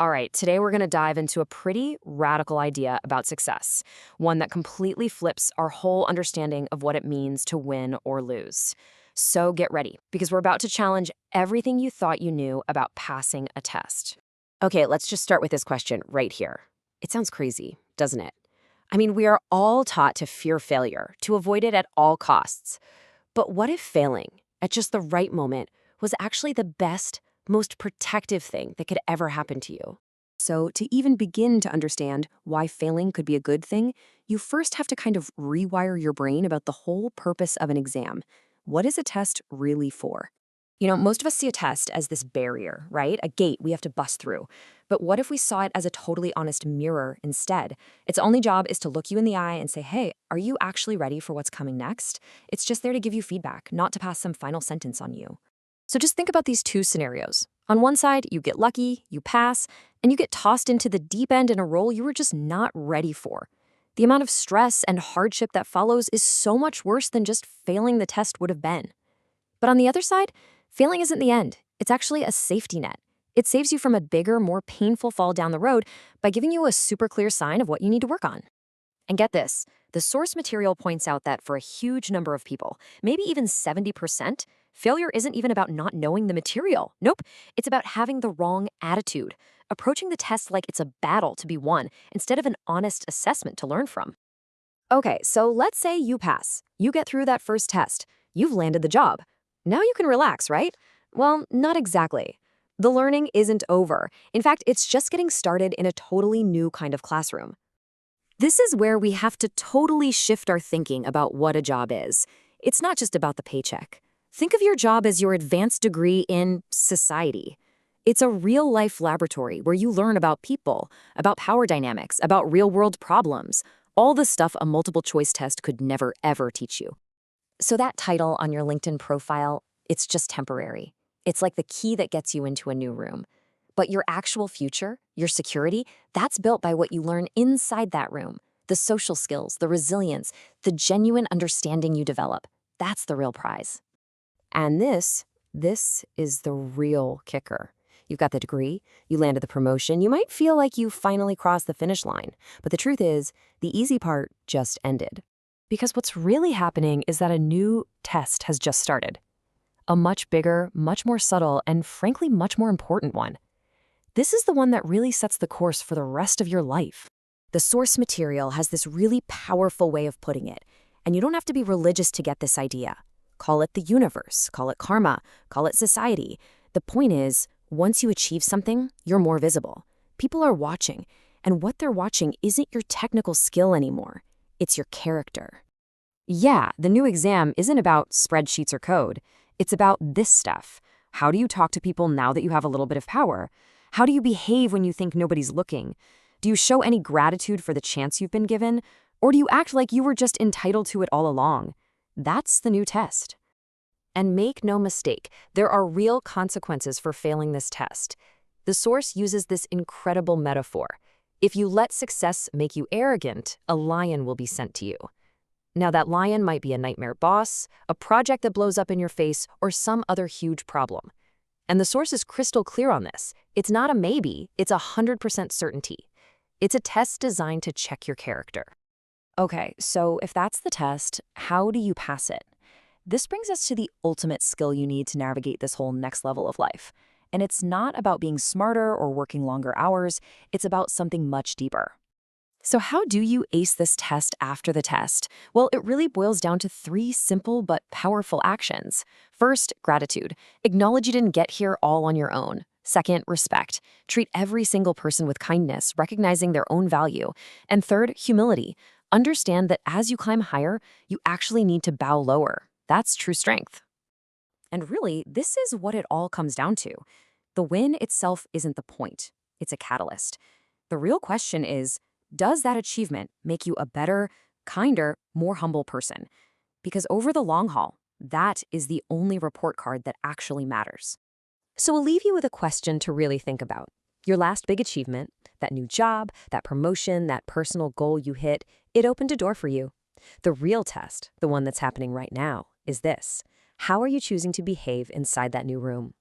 All right, today we're going to dive into a pretty radical idea about success, one that completely flips our whole understanding of what it means to win or lose. So get ready, because we're about to challenge everything you thought you knew about passing a test. Okay, let's just start with this question right here. It sounds crazy, doesn't it? I mean, we are all taught to fear failure, to avoid it at all costs. But what if failing at just the right moment was actually the best, most protective thing that could ever happen to you? So, to even begin to understand why failing could be a good thing, you first have to kind of rewire your brain about the whole purpose of an exam. What is a test really for? Most of us see a test as this barrier, right? A gate we have to bust through. But what if we saw it as a totally honest mirror instead? Its only job is to look you in the eye and say, hey, are you actually ready for what's coming next? It's just there to give you feedback, not to pass some final sentence on you. So just think about these two scenarios. On one side, you get lucky, you pass, and you get tossed into the deep end in a role you were just not ready for. The amount of stress and hardship that follows is so much worse than just failing the test would have been. But on the other side, failing isn't the end. It's actually a safety net. It saves you from a bigger, more painful fall down the road by giving you a super clear sign of what you need to work on. And get this, the source material points out that for a huge number of people, maybe even 70%, failure isn't even about not knowing the material. Nope, it's about having the wrong attitude, approaching the test like it's a battle to be won instead of an honest assessment to learn from. Okay, so let's say you pass. You get through that first test. You've landed the job. Now you can relax, right? Well, not exactly. The learning isn't over. In fact, it's just getting started in a totally new kind of classroom. This is where we have to totally shift our thinking about what a job is. It's not just about the paycheck. Think of your job as your advanced degree in society. It's a real-life laboratory where you learn about people, about power dynamics, about real-world problems, all the stuff a multiple-choice test could never, ever teach you. So that title on your LinkedIn profile, it's just temporary. It's like the key that gets you into a new room. But your actual future, your security, that's built by what you learn inside that room. The social skills, the resilience, the genuine understanding you develop. That's the real prize. And this is the real kicker. You've got the degree, you landed the promotion, you might feel like you finally crossed the finish line. But the truth is, the easy part just ended. Because what's really happening is that a new test has just started. A much bigger, much more subtle, and frankly, much more important one. This is the one that really sets the course for the rest of your life. The source material has this really powerful way of putting it, and you don't have to be religious to get this idea. Call it the universe, call it karma, call it society. The point is, once you achieve something, you're more visible. People are watching, and what they're watching isn't your technical skill anymore. It's your character. Yeah, the new exam isn't about spreadsheets or code. It's about this stuff. How do you talk to people now that you have a little bit of power? How do you behave when you think nobody's looking? Do you show any gratitude for the chance you've been given? Or do you act like you were just entitled to it all along? That's the new test. And make no mistake, there are real consequences for failing this test. The source uses this incredible metaphor. If you let success make you arrogant, a lion will be sent to you. Now, that lion might be a nightmare boss, a project that blows up in your face, or some other huge problem. And the source is crystal clear on this. It's not a maybe, it's 100% certainty. It's a test designed to check your character. Okay, so if that's the test, how do you pass it? This brings us to the ultimate skill you need to navigate this whole next level of life. And it's not about being smarter or working longer hours, it's about something much deeper. So how do you ace this test after the test? Well, it really boils down to 3 simple but powerful actions. First, gratitude. Acknowledge you didn't get here all on your own. Second, respect. Treat every single person with kindness, recognizing their own value. And third, humility. Understand that as you climb higher, you actually need to bow lower. That's true strength. And really, this is what it all comes down to. The win itself isn't the point. It's a catalyst. The real question is, does that achievement make you a better, kinder, more humble person? Because over the long haul, that is the only report card that actually matters. So we'll leave you with a question to really think about. Your last big achievement, that new job, that promotion, that personal goal you hit, it opened a door for you. The real test, the one that's happening right now, is this. How are you choosing to behave inside that new room?